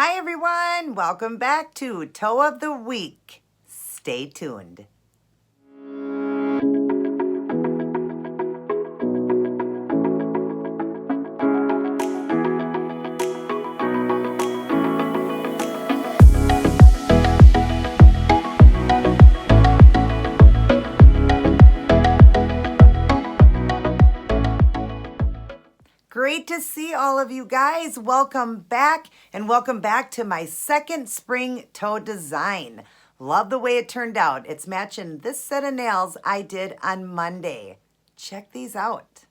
Hi everyone, welcome back to Toe of the Week. Stay tuned. Great to see all of you guys. Welcome back, and welcome back to my second spring toe design. Love the way it turned out. It's matching this set of nails I did on Monday. Check these out.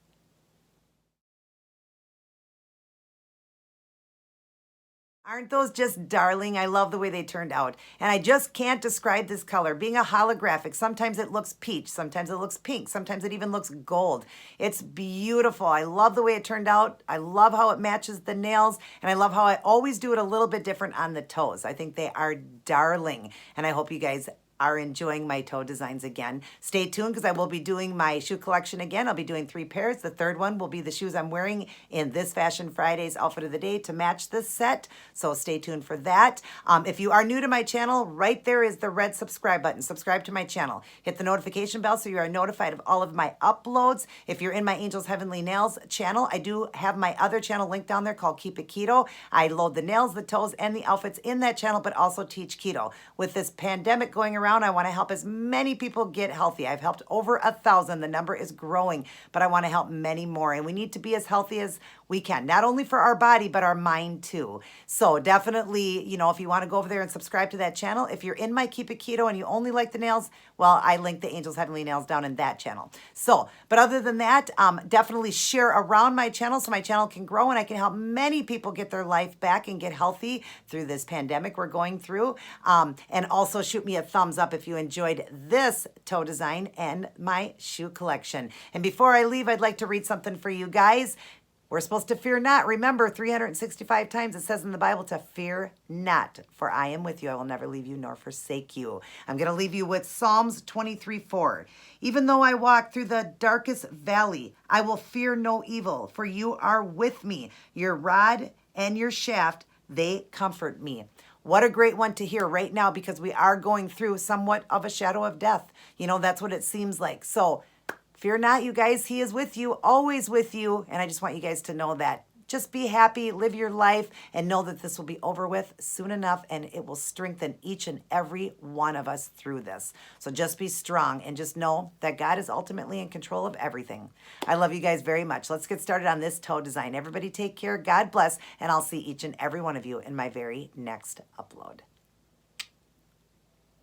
Aren't those just darling? I love the way they turned out. And I just can't describe this color. Being a holographic, sometimes it looks peach, sometimes it looks pink, sometimes it even looks gold. It's beautiful. I love the way it turned out. I love how it matches the nails, and I love how I always do it a little bit different on the toes. I think they are darling, and I hope you guys are enjoying my toe designs again. Stay tuned because I will be doing my shoe collection again. I'll be doing 3 pairs. The third one will be the shoes I'm wearing in this Fashion Friday's outfit of the day to match this set. So stay tuned for that. If you are new to my channel, right there is the red subscribe button. Subscribe to my channel. Hit the notification bell so you are notified of all of my uploads. If you're in my Angels Heavenly Nails channel, I do have my other channel linked down there called Keep It Keto. I load the nails, the toes, and the outfits in that channel, but also teach keto. With this pandemic going around, I want to help as many people get healthy. I've helped over 1,000. The number is growing, but I want to help many more. And we need to be as healthy as we can, not only for our body, but our mind too. So definitely, if you want to go over there and subscribe to that channel, if you're in my Keep It Keto and you only like the nails, well, I link the Angels Heavenly Nails down in that channel. So, but other than that, definitely share around my channel so my channel can grow and I can help many people get their life back and get healthy through this pandemic we're going through. And also shoot me a thumbs up if you enjoyed this toe design and my shoe collection. And before I leave, I'd like to read something for you guys. We're supposed to fear not. Remember, 365 times it says in the Bible to fear not, for I am with you. I will never leave you nor forsake you. I'm going to leave you with Psalms 23:4. Even though I walk through the darkest valley, I will fear no evil, for you are with me. Your rod and your shaft, they comfort me. What a great one to hear right now, because we are going through somewhat of a shadow of death. That's what it seems like. So fear not, you guys. He is with you, always with you. And I just want you guys to know that. Just be happy, live your life, and know that this will be over with soon enough, and it will strengthen each and every one of us through this. So just be strong and just know that God is ultimately in control of everything. I love you guys very much. Let's get started on this toe design. Everybody take care. God bless, and I'll see each and every one of you in my very next upload.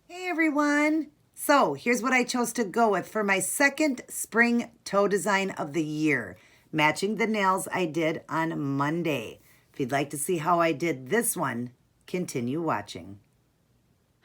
Hey, everyone. So here's what I chose to go with for my second spring toe design of the year, matching the nails I did on Monday. If you'd like to see how I did this one, continue watching.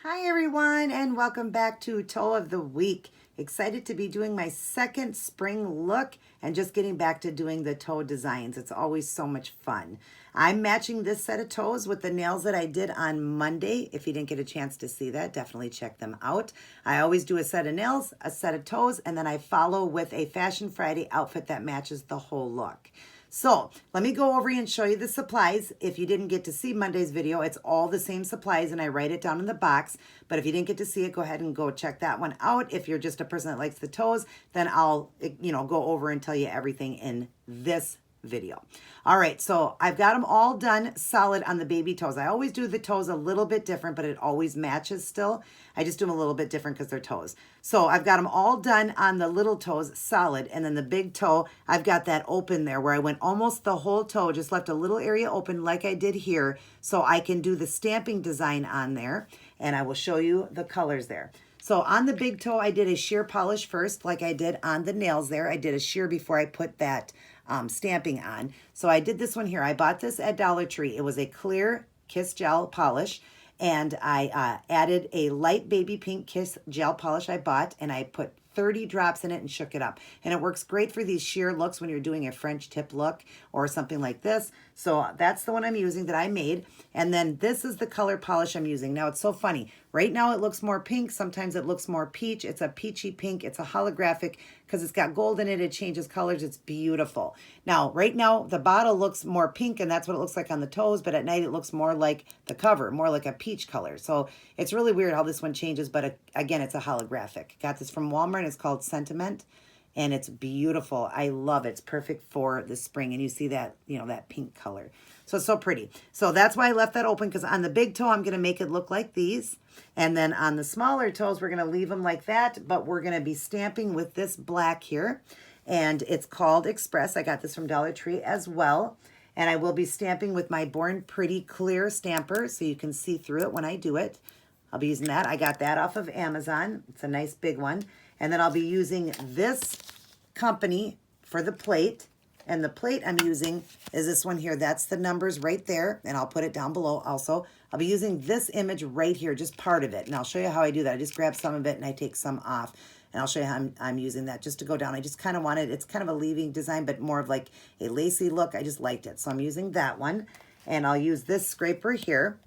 Hi everyone, and welcome back to Toe of the Week. Excited to be doing my second spring look and just getting back to doing the toe designs. It's always so much fun. I'm matching this set of toes with the nails that I did on Monday. If you didn't get a chance to see that, definitely check them out. I always do a set of nails, a set of toes, and then I follow with a Fashion Friday outfit that matches the whole look. So let me go over and show you the supplies. If you didn't get to see Monday's video, it's all the same supplies and I write it down in the box. But if you didn't get to see it, go ahead and go check that one out. If you're just a person that likes the toes, then I'll go over and tell you everything in this video. All right, so I've got them all done solid on the baby toes. I always do the toes a little bit different, but it always matches still. I just do them a little bit different because they're toes. So I've got them all done on the little toes solid, and then the big toe, I've got that open there where I went almost the whole toe, just left a little area open like I did here so I can do the stamping design on there, and I will show you the colors there. So on the big toe, I did a sheer polish first like I did on the nails there. I did a sheer before I put that stamping on. So I did this one here. I bought this at Dollar Tree. It was a clear Kiss gel polish, and I added a light baby pink Kiss gel polish I bought, and I put 30 drops in it and shook it up. And it works great for these sheer looks when you're doing a French tip look or something like this. So that's the one I'm using that I made. And then this is the color polish I'm using. Now it's so funny. Right now it looks more pink. Sometimes it looks more peach. It's a peachy pink. It's a holographic because it's got gold in it. It changes colors. It's beautiful. Now, right now the bottle looks more pink and that's what it looks like on the toes. But at night it looks more like the cover, more like a peach color. So it's really weird how this one changes. But again, it's a holographic. Got this from Walmart. It's called Sentiment. And it's beautiful. I love it. It's perfect for the spring. And you see that, you know, that pink color. So it's so pretty. So that's why I left that open, because on the big toe, I'm going to make it look like these. And then on the smaller toes, we're going to leave them like that. But we're going to be stamping with this black here. And it's called Express. I got this from Dollar Tree as well. And I will be stamping with my Born Pretty clear stamper so you can see through it when I do it. I'll be using that. I got that off of Amazon. It's a nice big one. And then I'll be using this company for the plate. And the plate I'm using is this one here. That's the numbers right there. And I'll put it down below also. I'll be using this image right here, just part of it. And I'll show you how I do that. I just grab some of it and I take some off. And I'll show you how I'm using that just to go down. I just kind of wanted, it's kind of a leaving design, but more of like a lacy look. I just liked it. So I'm using that one. And I'll use this scraper here.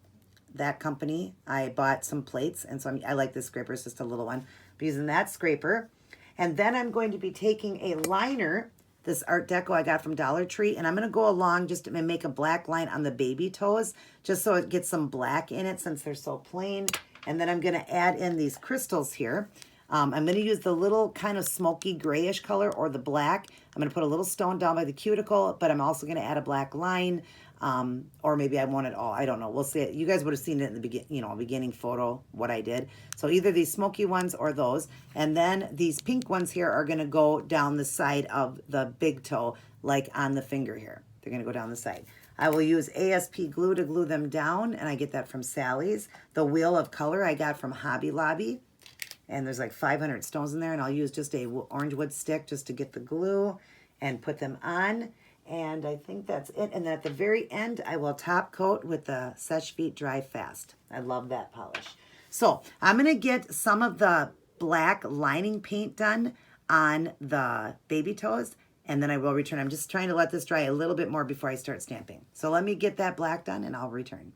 That company, I bought some plates. And so I like this scraper. It's just a little one. I'm using that scraper. And then I'm going to be taking a liner, this Art Deco I got from Dollar Tree, and I'm going to go along just to make a black line on the baby toes, just so it gets some black in it since they're so plain. And then I'm going to add in these crystals here. I'm going to use the little kind of smoky grayish color or the black. I'm going to put a little stone down by the cuticle, but I'm also going to add a black line. Or maybe I want it all. I don't know. We'll see it. You guys would have seen it in the beginning photo, what I did. So either these smoky ones or those. And then these pink ones here are going to go down the side of the big toe, like on the finger here. They're going to go down the side. I will use ASP glue to glue them down, and I get that from Sally's. The Wheel of Color I got from Hobby Lobby. And there's like 500 stones in there, and I'll use just a orange wood stick just to get the glue and put them on. And I think that's it. And then at the very end, I will top coat with the Seche Vite Dry Fast. I love that polish. So I'm going to get some of the black lining paint done on the baby toes, and then I will return. I'm just trying to let this dry a little bit more before I start stamping. So let me get that black done, and I'll return.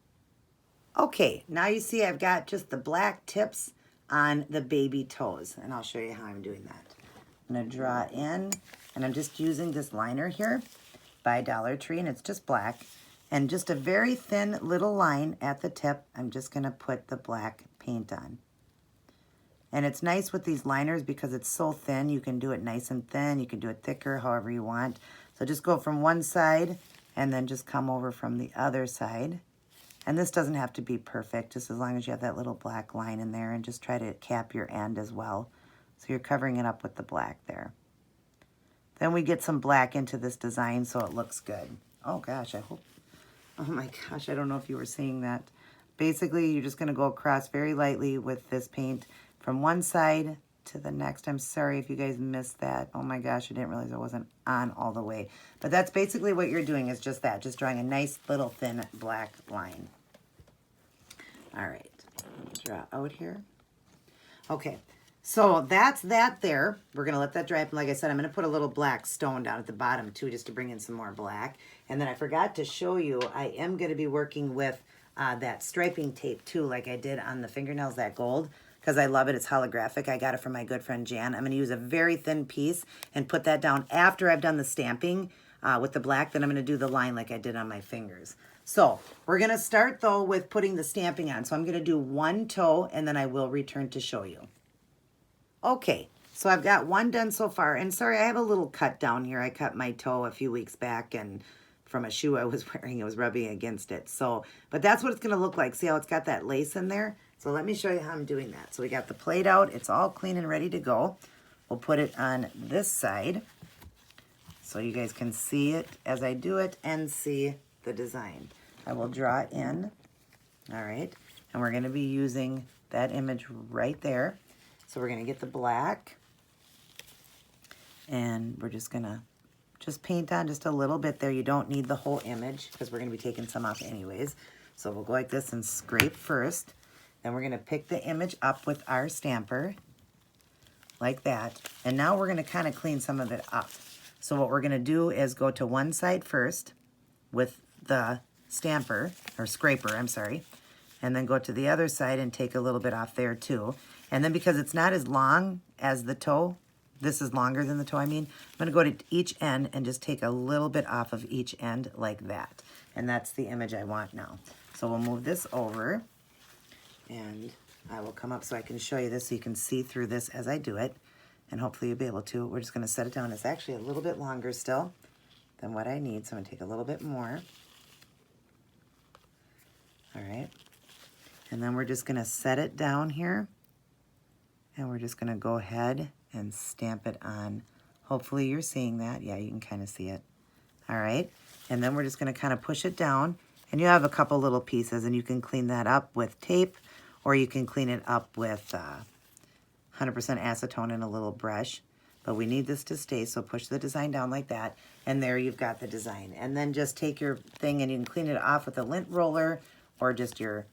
Okay, now you see I've got just the black tips on the baby toes, and I'll show you how I'm doing that. I'm going to draw in, and I'm just using this liner here by Dollar Tree, and it's just black, and just a very thin little line at the tip. I'm just going to put the black paint on. And it's nice with these liners because it's so thin. You can do it nice and thin. You can do it thicker, however you want. So just go from one side and then just come over from the other side. And this doesn't have to be perfect, just as long as you have that little black line in there, and just try to cap your end as well. So you're covering it up with the black there. Then we get some black into this design so it looks good. Oh gosh, oh my gosh, I don't know if you were seeing that. Basically, you're just gonna go across very lightly with this paint from one side to the next. I'm sorry if you guys missed that. Oh my gosh, I didn't realize it wasn't on all the way. But that's basically what you're doing, is just that, just drawing a nice little thin black line. All right, draw out here. Okay. So that's that there. We're going to let that dry up. And like I said, I'm going to put a little black stone down at the bottom too, just to bring in some more black. And then I forgot to show you, I am going to be working with that striping tape too, like I did on the fingernails, that gold, because I love it. It's holographic. I got it from my good friend Jan. I'm going to use a very thin piece and put that down after I've done the stamping with the black. Then I'm going to do the line like I did on my fingers. So we're going to start though with putting the stamping on. So I'm going to do one toe and then I will return to show you. Okay, so I've got one done so far, and sorry, I have a little cut down here. I cut my toe a few weeks back, and from a shoe I was wearing, it was rubbing against it. So, but that's what it's going to look like. See how it's got that lace in there? So let me show you how I'm doing that. So we got the plate out. It's all clean and ready to go. We'll put it on this side so you guys can see it as I do it and see the design. I will draw in, all right, and we're going to be using that image right there. So we're going to get the black, and we're just going to paint on just a little bit there. You don't need the whole image because we're going to be taking some off anyways. So we'll go like this and scrape first. Then we're going to pick the image up with our stamper. like that. And now we're going to kind of clean some of it up. So what we're going to do is go to one side first with the stamper, or scraper, I'm sorry. And then go to the other side and take a little bit off there too. And then because it's not as long as the toe, this is longer than the toe, I mean, I'm going to go to each end and just take a little bit off of each end like that. And that's the image I want now. So we'll move this over, and I will come up so I can show you this so you can see through this as I do it. And hopefully you'll be able to. We're just going to set it down. It's actually a little bit longer still than what I need, so I'm going to take a little bit more. All right. And then we're just going to set it down here. And we're just going to go ahead and stamp it on. Hopefully you're seeing that. Yeah, you can kind of see it. All right. And then we're just going to kind of push it down. And you have a couple little pieces, and you can clean that up with tape, or you can clean it up with 100% acetone and a little brush. But we need this to stay, so push the design down like that. And there you've got the design. And then just take your thing and you can clean it off with a lint roller or just your,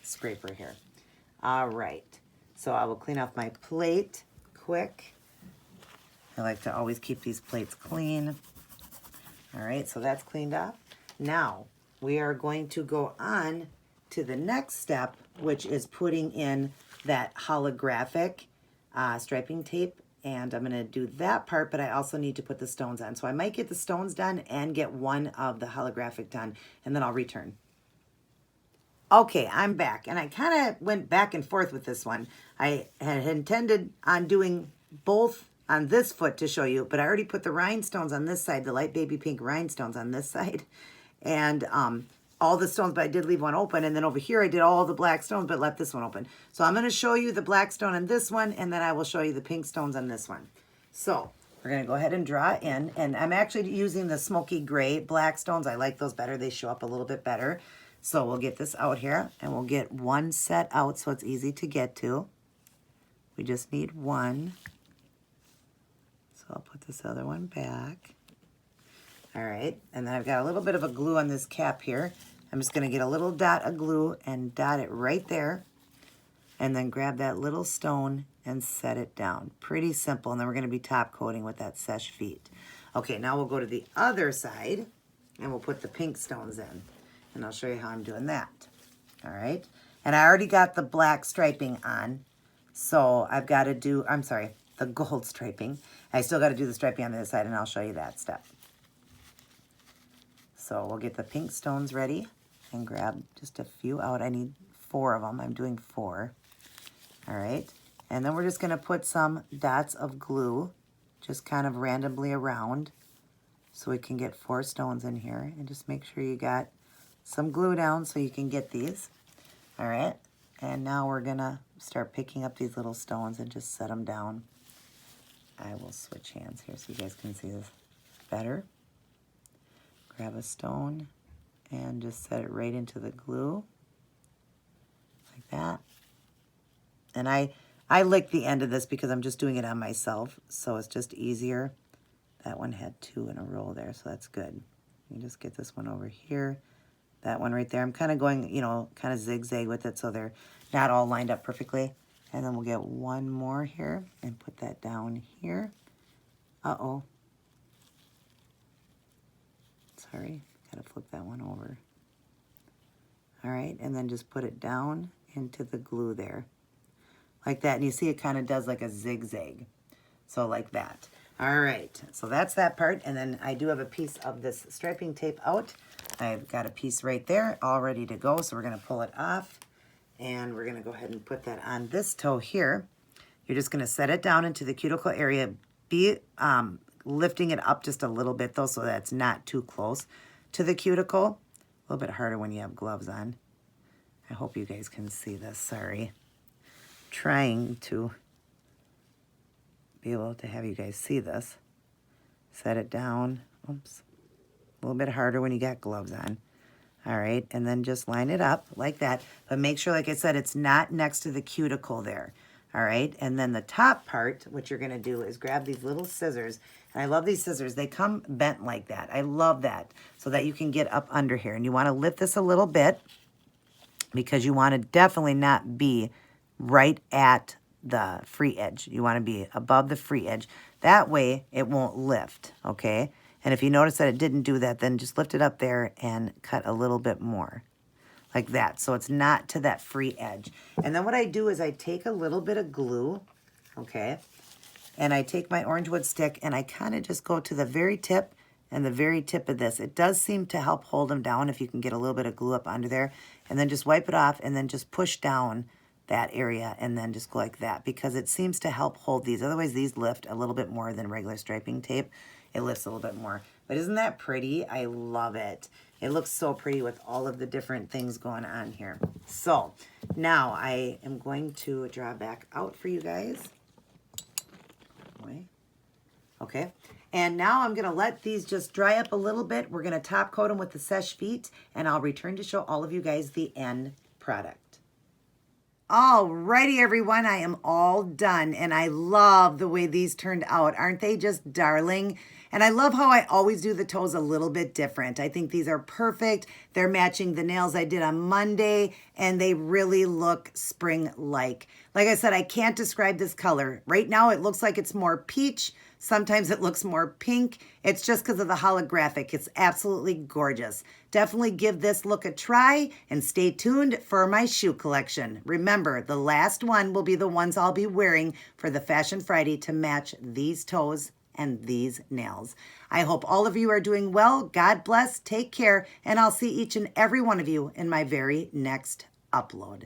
scraper here. All right. So I will clean off my plate quick. I like to always keep these plates clean. All right, so that's cleaned up. Now we are going to go on to the next step, which is putting in that holographic striping tape. And I'm going to do that part, but I also need to put the stones on. So I might get the stones done and get one of the holographic done, and then I'll return. Okay, I'm back, and I kind of went back and forth with this one. I had intended on doing both on this foot to show you, but I already put the rhinestones on this side, the light baby pink rhinestones on this side, and all the stones, but I did leave one open, and then over here I did all the black stones, but left this one open. So I'm going to show you the black stone on this one, and then I will show you the pink stones on this one. So we're going to go ahead and draw in, and I'm actually using the smoky gray black stones. I like those better. They show up a little bit better. So we'll get this out here, and we'll get one set out so it's easy to get to. We just need one. So I'll put this other one back. All right, and then I've got a little bit of a glue on this cap here. I'm just going to get a little dot of glue and dot it right there, and then grab that little stone and set it down. Pretty simple, and then we're going to be top coating with that sesh feet. Okay, now we'll go to the other side, and we'll put the pink stones in. And I'll show you how I'm doing that. All right. And I already got the black striping on. So I've got to do, I'm sorry, the gold striping. I still got to do the striping on the other side, and I'll show you that step. So we'll get the pink stones ready and grab just a few out. I need 4 of them. I'm doing 4. All right. And then we're just going to put some dots of glue just kind of randomly around so we can get 4 stones in here. And just make sure you got some glue down so you can get these. All right, and now we're gonna start picking up these little stones and just set them down. I will switch hands here so you guys can see this better. Grab a stone and just set it right into the glue like that. And I lick the end of this because I'm just doing it on myself, so it's just easier. That one had 2 in a row there, so that's good. You just get this one over here. That one right there. I'm kind of going, kind of zigzag with it so they're not all lined up perfectly. And then we'll get one more here and put that down here. Uh-oh. Sorry, gotta flip that one over. All right, and then just put it down into the glue there. Like that, and you see it kind of does like a zigzag. So like that. All right, so that's that part. And then I do have a piece of this striping tape out. I've got a piece right there all ready to go. So we're going to pull it off, and we're going to go ahead and put that on this toe here. You're just going to set it down into the cuticle area. Be lifting it up just a little bit though, so that it's not too close to the cuticle. A little bit harder when you have gloves on. I hope you guys can see this. Sorry. Trying to be able to have you guys see this. Set it down. Oops. A little bit harder when you got gloves on. All right, and then just line it up like that. But make sure, like I said, it's not next to the cuticle there. All right, and then the top part, what you're going to do is grab these little scissors. And I love these scissors. They come bent like that. I love that, so that you can get up under here. And you want to lift this a little bit because you want to definitely not be right at the free edge. You want to be above the free edge. That way it won't lift, okay? And if you notice that it didn't do that, then just lift it up there and cut a little bit more, like that. So it's not to that free edge. And then what I do is I take a little bit of glue, okay? And I take my orange wood stick and I kind of just go to the very tip and the very tip of this. It does seem to help hold them down if you can get a little bit of glue up under there. And then just wipe it off and then just push down that area and then just go like that, because it seems to help hold these. Otherwise, these lift a little bit more than regular striping tape. It lifts a little bit more. But isn't that pretty? I love it. It looks so pretty with all of the different things going on here. So now I am going to draw back out for you guys. Okay. And now I'm going to let these just dry up a little bit. We're going to top coat them with the Seche Vite, and I'll return to show all of you guys the end product. Alrighty, everyone, I am all done, and I love the way these turned out. Aren't they just darling? And I love how I always do the toes a little bit different. I think these are perfect. They're matching the nails I did on Monday, and they really look spring-like. Like I said, I can't describe this color. Right now, it looks like it's more peach. Sometimes it looks more pink. It's just because of the holographic. It's absolutely gorgeous. Definitely give this look a try and stay tuned for my shoe collection. Remember, the last one will be the ones I'll be wearing for the Fashion Friday to match these toes and these nails. I hope all of you are doing well. God bless, take care, and I'll see each and every one of you in my very next upload.